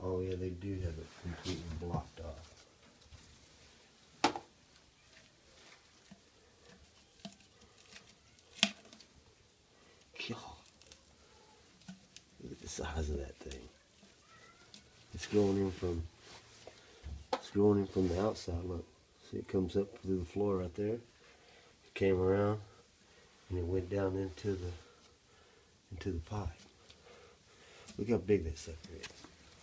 Oh yeah, they do have it completely blocked off. God. Look at the size of that thing. It's growing in from the outside. Look, see, it comes up through the floor right there. It came around and it went down into the pipe. Look how big that sucker is.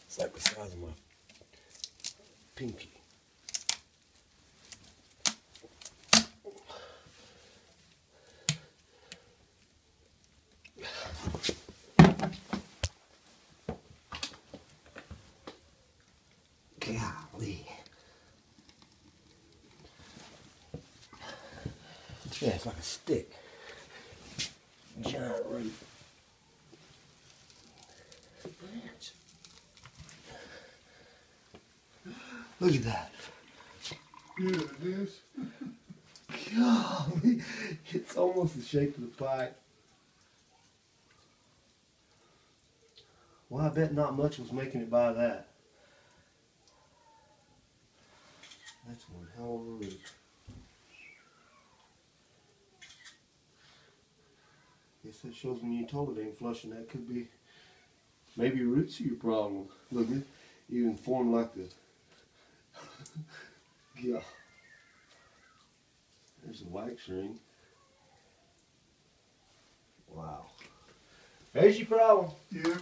It's like the size of my pinky. Golly. Yeah, it's like a stick. Giant root. Branch. Look at that. Yeah, it is. Golly. It's almost the shape of the pipe. Well, I bet not much was making it by that. That's one hell of a root. Guess that shows when you told it ain't flushing. That could be maybe roots are your problem. Look, it even formed like the. Yeah. There's a wax ring. Wow. There's your problem. Yep.